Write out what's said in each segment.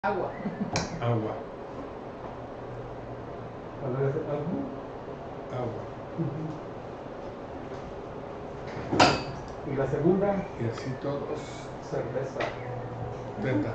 Agua. Agua. ¿Cuál es el agua? Agua. Y la segunda, Y así todos. cerveza. Teta.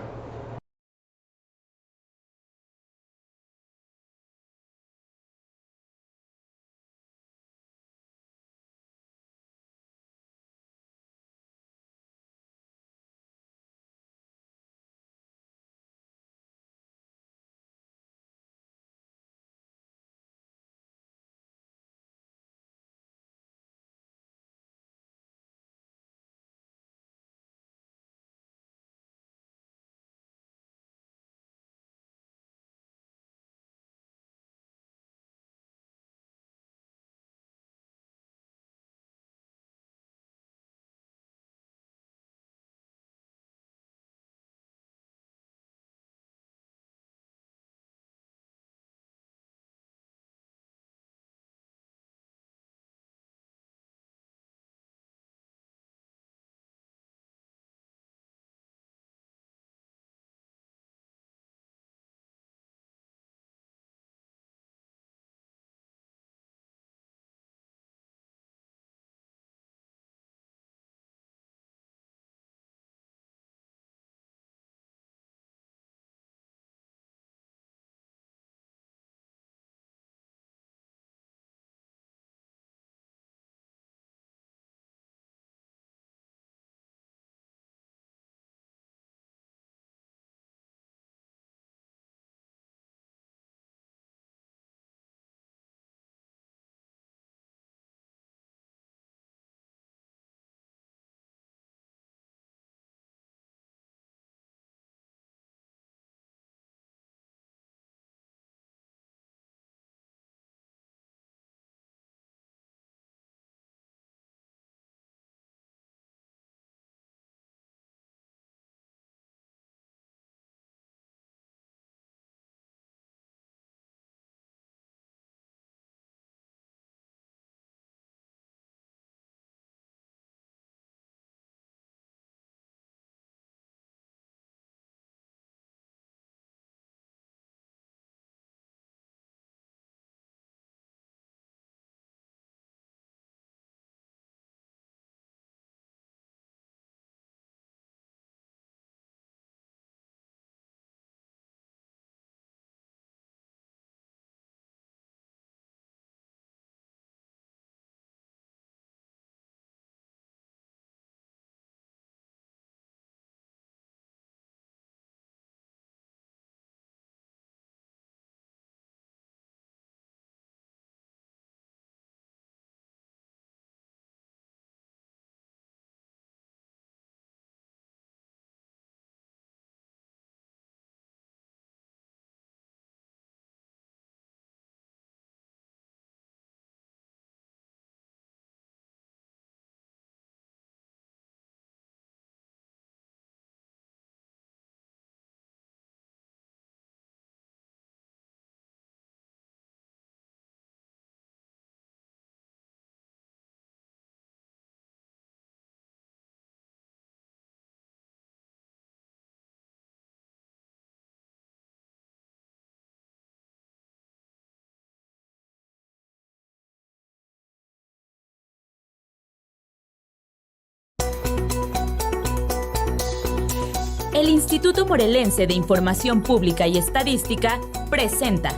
El Instituto Morelense de Información Pública y Estadística presenta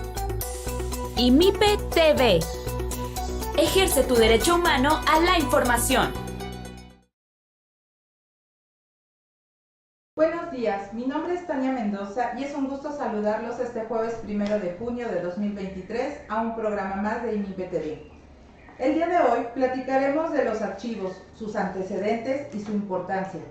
IMIPE TV. Ejerce tu derecho humano a la información. Buenos días, mi nombre es Tania Mendoza y es un gusto saludarlos este jueves 1 de junio de 2023 a un programa más de IMIPE TV. El día de hoy platicaremos de los archivos, sus antecedentes y su importancia.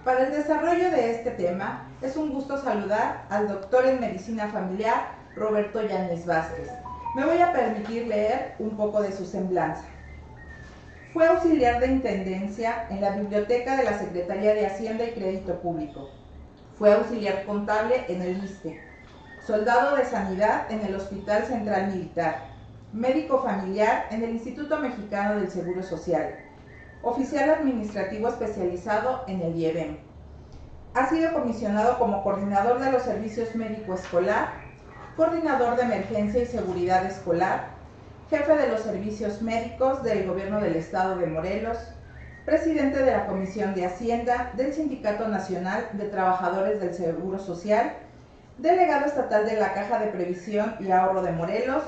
Para el desarrollo de este tema, es un gusto saludar al doctor en Medicina Familiar, Roberto Yáñez Vázquez. Me voy a permitir leer un poco de su semblanza. Fue auxiliar de Intendencia en la Biblioteca de la Secretaría de Hacienda y Crédito Público. Fue auxiliar contable en el ISSSTE, soldado de Sanidad en el Hospital Central Militar, médico familiar en el Instituto Mexicano del Seguro Social, oficial administrativo especializado en el IEBEM. Ha sido comisionado como coordinador de los servicios médico escolar, coordinador de emergencia y seguridad escolar, jefe de los servicios médicos del Gobierno del Estado de Morelos, presidente de la Comisión de Hacienda del Sindicato Nacional de Trabajadores del Seguro Social, delegado estatal de la Caja de Previsión y Ahorro de Morelos,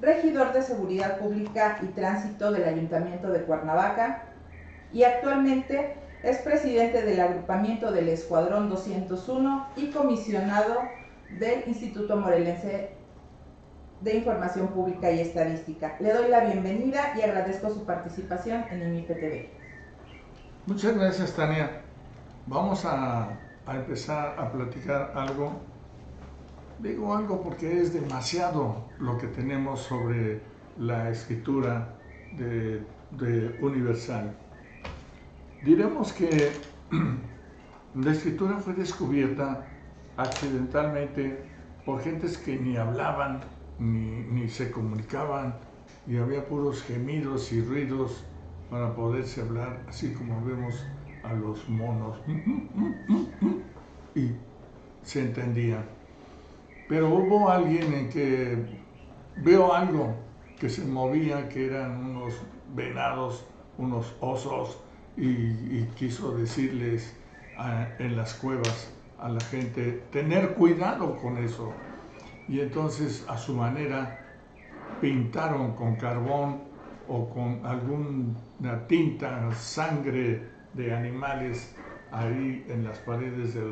regidor de Seguridad Pública y Tránsito del Ayuntamiento de Cuernavaca y actualmente es presidente del agrupamiento del Escuadrón 201 y comisionado del Instituto Morelense de Información Pública y Estadística. Le doy la bienvenida y agradezco su participación en IMIPE TV. Muchas gracias, Tania. Vamos a empezar a platicar algo. Digo algo porque es demasiado lo que tenemos sobre la escritura de Universal. Diremos que la escritura fue descubierta accidentalmente por gentes que ni hablaban, ni se comunicaban, y había puros gemidos y ruidos para poderse hablar, así como vemos a los monos, y se entendía. Pero hubo alguien en que veo algo que se movía, que eran unos venados, unos osos, y quiso decirles en las cuevas a la gente tener cuidado con eso. Y entonces a su manera pintaron con carbón o con alguna tinta, sangre de animales ahí en las paredes de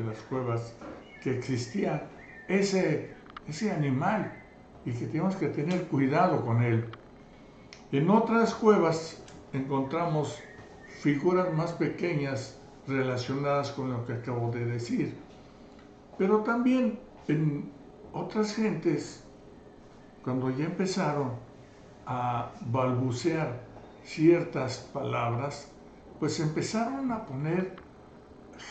las cuevas, que existía ese animal y que tenemos que tener cuidado con él. En otras cuevas encontramos figuras más pequeñas relacionadas con lo que acabo de decir, pero también en otras gentes, cuando ya empezaron a balbucear ciertas palabras, pues empezaron a poner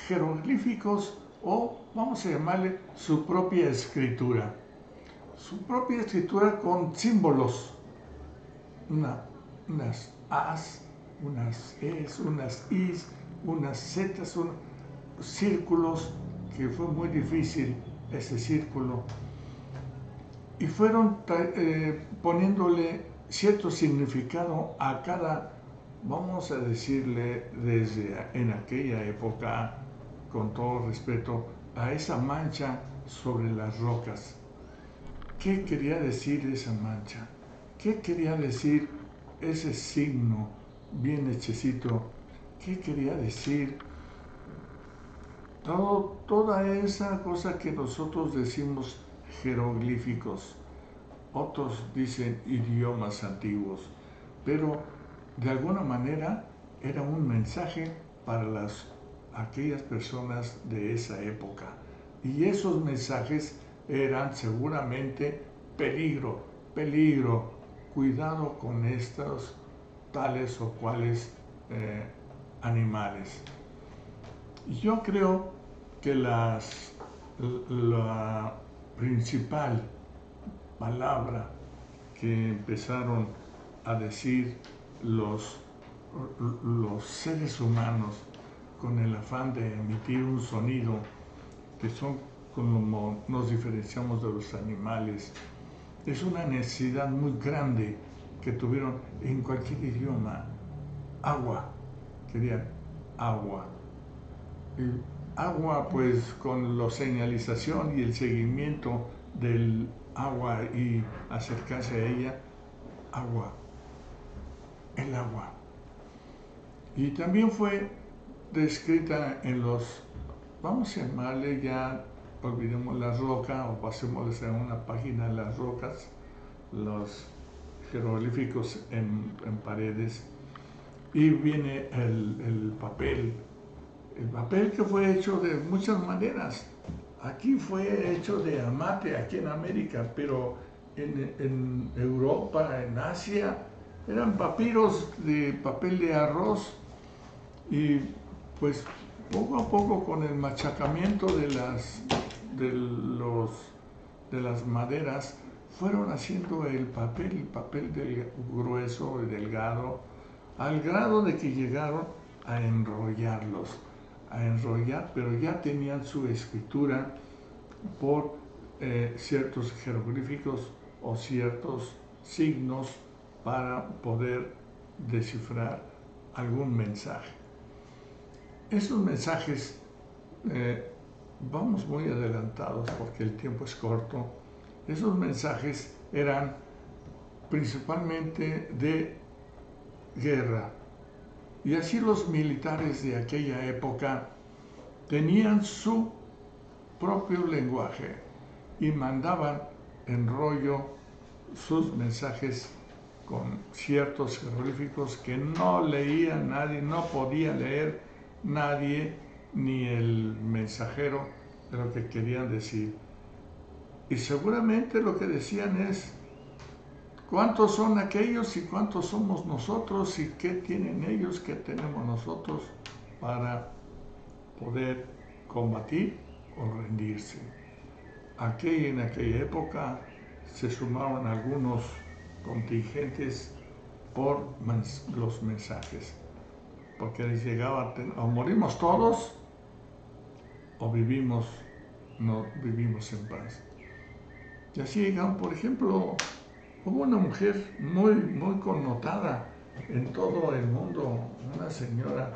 jeroglíficos, o vamos a llamarle su propia escritura con símbolos, unas A's, unas E's, unas I's, unas Z's, círculos, que fue muy difícil ese círculo, y fueron poniéndole cierto significado a cada, vamos a decirle desde en aquella época, con todo respeto, a esa mancha sobre las rocas. ¿Qué quería decir esa mancha? ¿Qué quería decir ese signo bien hechecito? ¿Qué quería decir toda esa cosa que nosotros decimos jeroglíficos? Otros dicen idiomas antiguos, pero de alguna manera era un mensaje para aquellas personas de esa época, y esos mensajes eran seguramente peligro, cuidado con estos tales o cuales animales. Yo creo que la principal palabra que empezaron a decir los seres humanos con el afán de emitir un sonido, que son como nos diferenciamos de los animales, es una necesidad muy grande que tuvieron en cualquier idioma. Agua, querían agua. Y agua, pues con la señalización y el seguimiento del agua y acercarse a ella, agua, el agua. Y también fue descrita en vamos a llamarle, ya olvidemos la roca o pasémosles a una página de las rocas, los jeroglíficos en paredes, y viene el papel que fue hecho de muchas maneras. Aquí fue hecho de amate, aquí en América, pero en Europa, en Asia, eran papiros de papel de arroz, y pues poco a poco, con el machacamiento de las maderas, fueron haciendo el papel grueso y delgado, al grado de que llegaron a enrollarlos, a enrollar, pero ya tenían su escritura por ciertos jeroglíficos o ciertos signos para poder descifrar algún mensaje. Esos mensajes, vamos muy adelantados porque el tiempo es corto, esos mensajes eran principalmente de guerra. Y así los militares de aquella época tenían su propio lenguaje y mandaban en rollo sus mensajes con ciertos jeroglíficos que no leía nadie, no podía leer nadie, ni el mensajero de lo que querían decir. Y seguramente lo que decían es: ¿cuántos son aquellos y cuántos somos nosotros y qué tienen ellos que tenemos nosotros para poder combatir o rendirse? En aquella época se sumaron algunos contingentes por los mensajes, porque les llegaba: o morimos todos o no vivimos en paz. Y así llegaron, por ejemplo, hubo una mujer muy connotada en todo el mundo, una señora,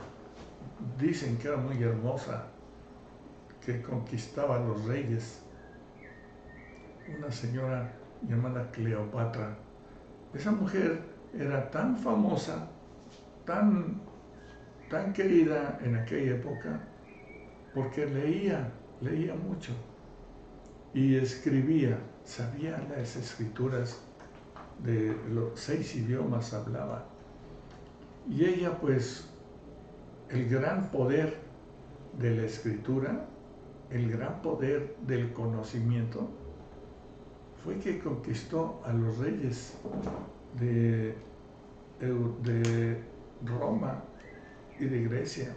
dicen que era muy hermosa, que conquistaba a los reyes, una señora llamada Cleopatra. Esa mujer era tan famosa, tan querida en aquella época, porque leía mucho y escribía, sabía las escrituras de los 6 idiomas hablaba. Y ella, pues, el gran poder de la escritura, el gran poder del conocimiento, fue que conquistó a los reyes de Roma y de Grecia.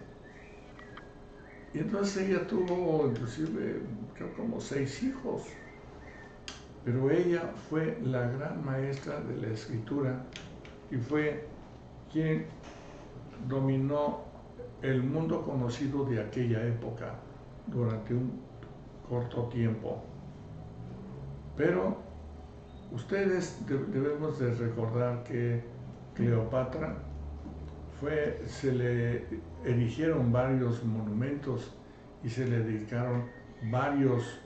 Y entonces ella tuvo inclusive, creo, como 6 hijos. Pero ella fue la gran maestra de la escritura y fue quien dominó el mundo conocido de aquella época durante un corto tiempo. Pero ustedes debemos de recordar que Cleopatra se le erigieron varios monumentos y se le dedicaron varios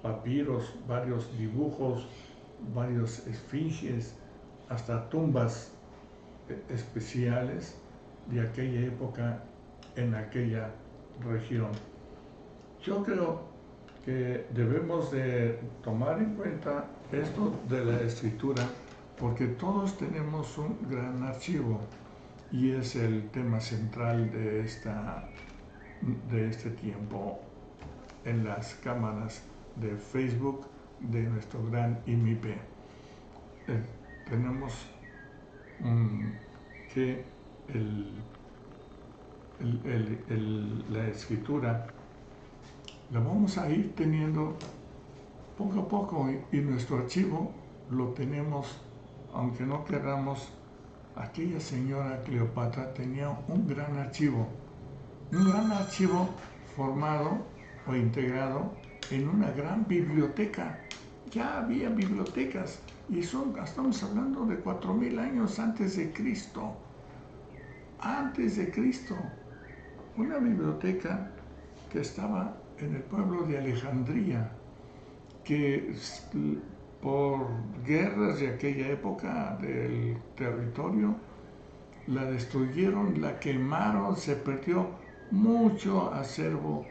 papiros, varios dibujos, varios esfinges, hasta tumbas especiales de aquella época en aquella región. Yo creo que debemos de tomar en cuenta esto de la escritura, porque todos tenemos un gran archivo y es el tema central de este tiempo en las cámaras de Facebook de nuestro gran IMIP. Tenemos que la escritura la vamos a ir teniendo poco a poco y nuestro archivo lo tenemos, aunque no queramos. Aquella señora Cleopatra tenía un gran archivo formado o integrado en una gran biblioteca. Ya había bibliotecas y estamos hablando de 4000 años antes de Cristo. Una biblioteca que estaba en el pueblo de Alejandría, que por guerras de aquella época del territorio la destruyeron, la quemaron, se perdió mucho acervo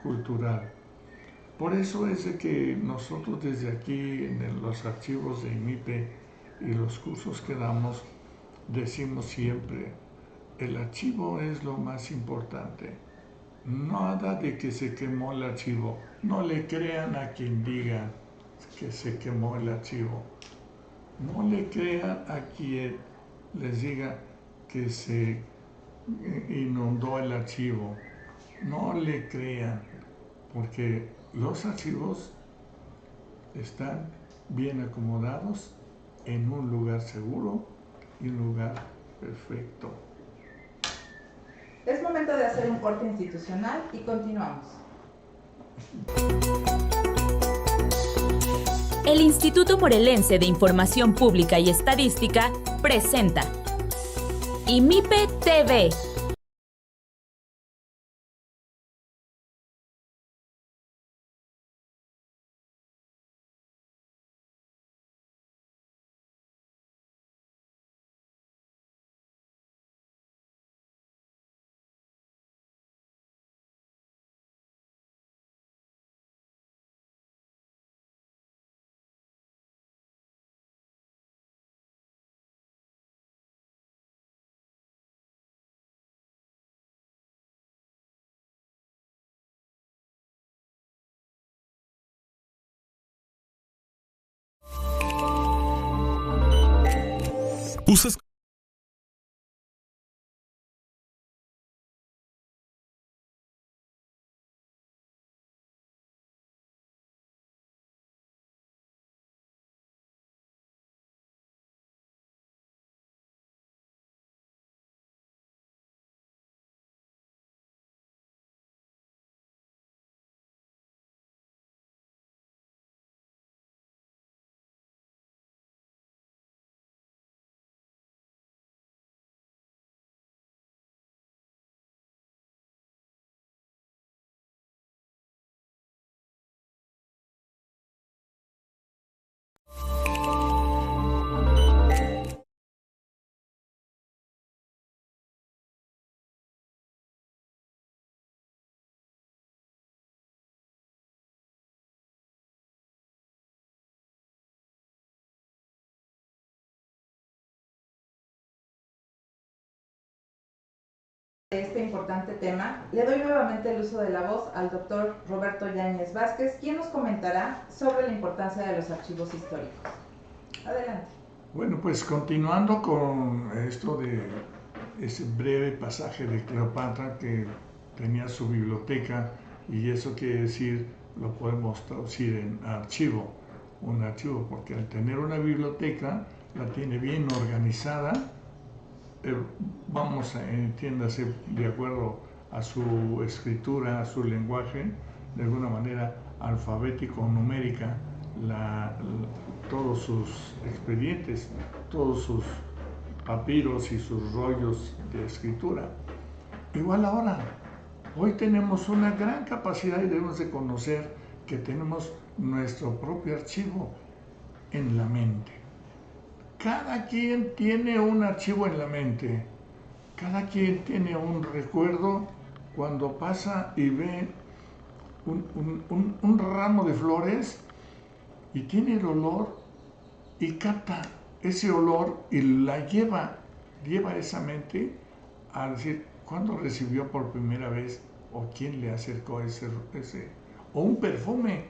cultural. Por eso es de que nosotros desde aquí en los archivos de IMIPE y los cursos que damos decimos siempre: el archivo es lo más importante. Nada de que se quemó el archivo. No le crean a quien diga que se quemó el archivo. No le crean a quien les diga que se inundó el archivo. No le crean, porque los archivos están bien acomodados en un lugar seguro y un lugar perfecto. Es momento de hacer un corte institucional y continuamos. El Instituto Morelense de Información Pública y Estadística presenta IMIPE TV. Usas De este importante tema, le doy nuevamente el uso de la voz al doctor Roberto Yáñez Vázquez, quien nos comentará sobre la importancia de los archivos históricos. Adelante. Bueno, pues continuando con esto de ese breve pasaje de Cleopatra que tenía su biblioteca, y eso quiere decir, lo podemos traducir en archivo, un archivo, porque al tener una biblioteca la tiene bien organizada, vamos, entiéndase, de acuerdo a su escritura, a su lenguaje, de alguna manera alfabético o numérica, todos sus expedientes, todos sus papiros y sus rollos de escritura. Igual ahora, hoy tenemos una gran capacidad y debemos de conocer que tenemos nuestro propio archivo en la mente. Cada quien tiene un archivo en la mente, cada quien tiene un recuerdo cuando pasa y ve un ramo de flores y tiene el olor y capta ese olor y la lleva esa mente a decir cuándo recibió por primera vez o quién le acercó ese o un perfume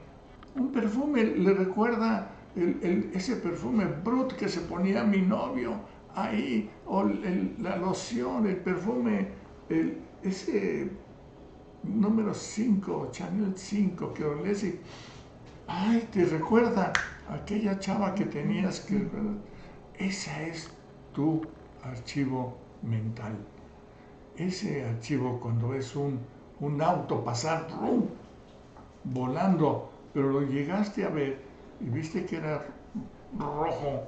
le recuerda ese perfume Brut que se ponía mi novio ahí, o la loción, el perfume, ese número 5, Chanel 5 que olés y ay, te recuerda aquella chava que tenías que... Ese es tu archivo mental. Ese archivo, cuando es un auto pasar volando, pero lo llegaste a ver y viste que era rojo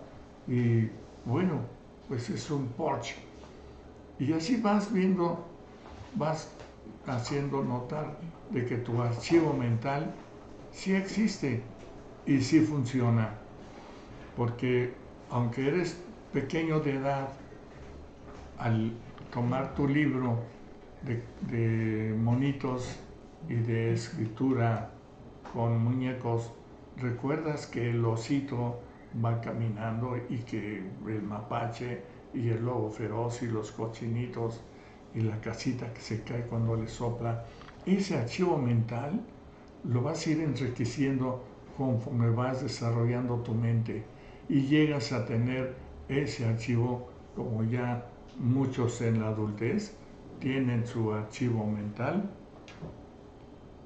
y bueno, pues es un Porsche. Y así vas viendo, vas haciendo notar de que tu archivo mental sí existe y sí funciona. Porque aunque eres pequeño de edad, al tomar tu libro de monitos y de escritura con muñecos, recuerdas que el osito va caminando y que el mapache y el lobo feroz y los cochinitos y la casita que se cae cuando le sopla. Ese archivo mental lo vas a ir enriqueciendo conforme vas desarrollando tu mente y llegas a tener ese archivo, como ya muchos en la adultez tienen su archivo mental,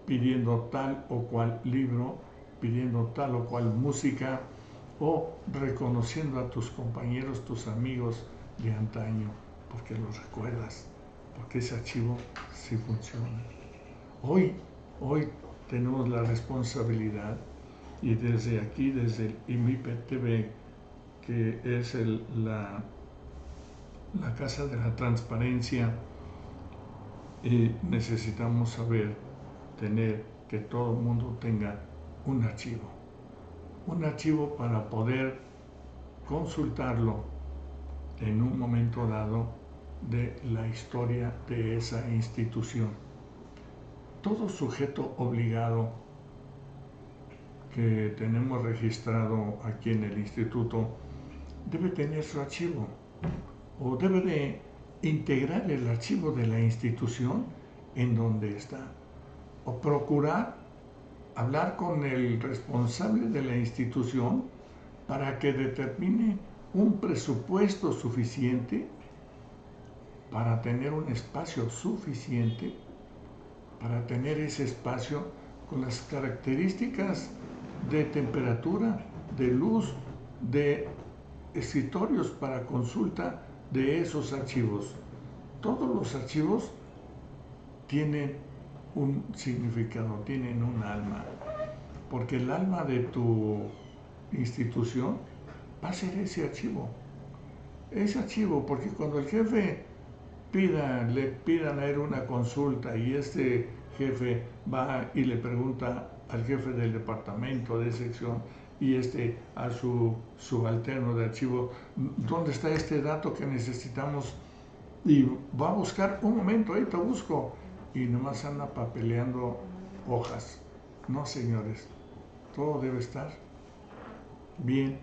pidiendo tal o cual libro, pidiendo tal o cual música, o reconociendo a tus compañeros, tus amigos de antaño, porque los recuerdas. porque ese archivo sí funciona. Hoy tenemos la responsabilidad, y desde aquí, desde el IMIPE-TV, que es la Casa de la Transparencia, necesitamos tener que todo el mundo tenga un archivo para poder consultarlo en un momento dado de la historia de esa institución. Todo sujeto obligado que tenemos registrado aquí en el instituto debe tener su archivo, o debe de integrar el archivo de la institución en donde está, o procurar hablar con el responsable de la institución para que determine un presupuesto suficiente para tener un espacio suficiente, para tener ese espacio con las características de temperatura, de luz, de escritorios para consulta de esos archivos. Todos los archivos tienen un significado, tienen un alma, porque el alma de tu institución va a ser ese archivo, porque cuando el jefe le pidan a él una consulta y este jefe va y le pregunta al jefe del departamento de sección y a su subalterno de archivo, ¿dónde está este dato que necesitamos? Y va a buscar, un momento, ahí te busco, y nomás anda papeleando hojas. No, señores, todo debe estar bien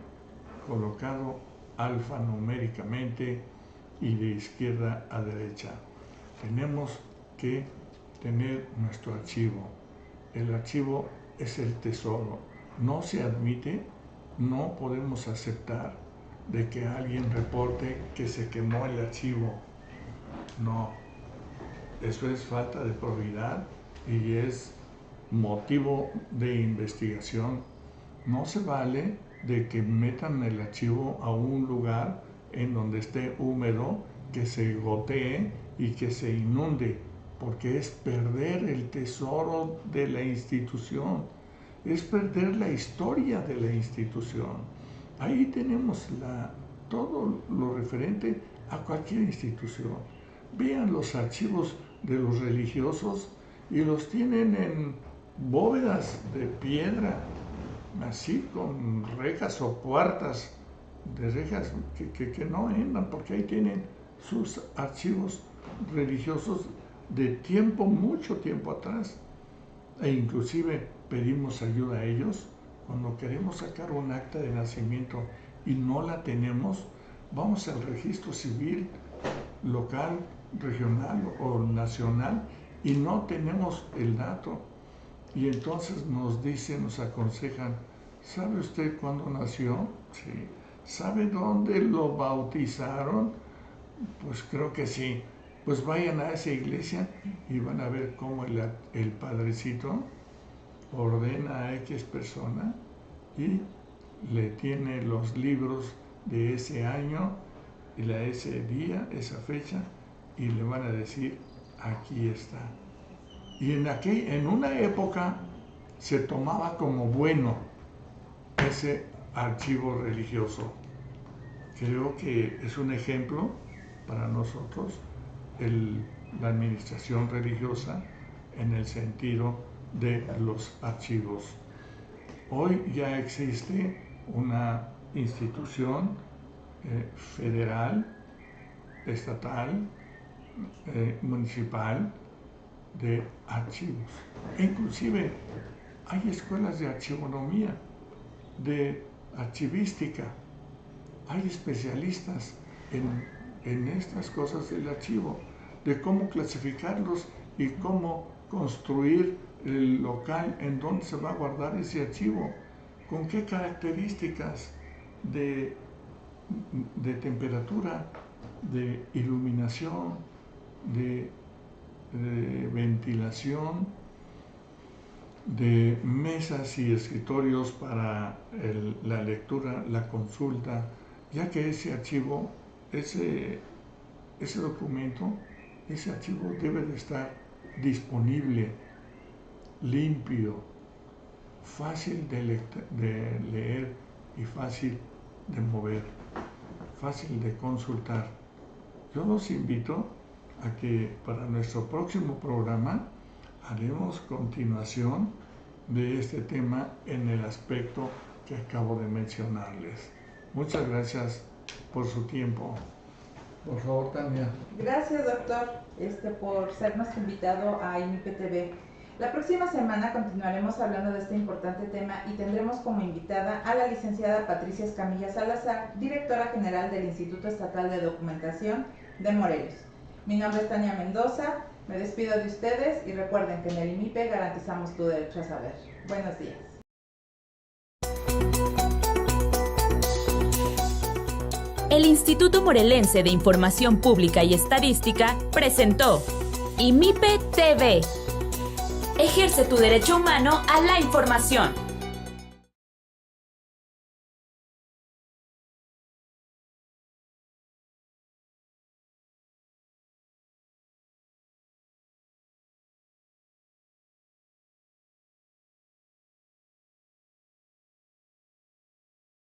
colocado alfanuméricamente y de izquierda a derecha. Tenemos que tener nuestro archivo. El archivo es el tesoro. No se admite, no podemos aceptar de que alguien reporte que se quemó el archivo. No, eso es falta de probidad y es motivo de investigación. No se vale de que metan el archivo a un lugar en donde esté húmedo, que se gotee y que se inunde, porque es perder el tesoro de la institución, es perder la historia de la institución. Ahí tenemos todo lo referente a cualquier institución. Vean los archivos de los religiosos y los tienen en bóvedas de piedra, así con rejas o puertas de rejas que no entran, porque ahí tienen sus archivos religiosos de mucho tiempo atrás. E inclusive pedimos ayuda a ellos cuando queremos sacar un acta de nacimiento y no la tenemos. Vamos al registro civil local, regional o nacional y no tenemos el dato. Y entonces nos aconsejan, ¿sabe usted cuándo nació? Sí. ¿Sabe dónde lo bautizaron? Pues creo que sí. Pues vayan a esa iglesia y van a ver cómo el padrecito ordena a X persona y le tiene los libros de ese año y ese día, esa fecha, y le van a decir, aquí está. Y en una época se tomaba como bueno ese archivo religioso. Creo que es un ejemplo para nosotros la administración religiosa en el sentido de los archivos. Hoy ya existe una institución federal, estatal, municipal de archivos. Inclusive hay escuelas de archivonomía, de archivística. Hay especialistas en estas cosas del archivo, de cómo clasificarlos y cómo construir el local en donde se va a guardar ese archivo, con qué características de temperatura, de iluminación, de ventilación, de mesas y escritorios para la lectura, la consulta, ya que ese archivo, ese documento ese archivo debe de estar disponible, limpio, fácil de leer y fácil de mover, fácil de consultar. Yo los invito a que para nuestro próximo programa haremos continuación de este tema en el aspecto que acabo de mencionarles. Muchas gracias por su tiempo. Por favor, Tania. Gracias, doctor, por ser nuestro invitado a IMIPE TV. La próxima semana continuaremos hablando de este importante tema y tendremos como invitada a la licenciada Patricia Escamilla Salazar, directora general del Instituto Estatal de Documentación de Morelos. Mi nombre es Tania Mendoza, me despido de ustedes y recuerden que en el IMIPE garantizamos tu derecho a saber. Buenos días. El Instituto Morelense de Información Pública y Estadística presentó IMIPE TV. Ejerce tu derecho humano a la información.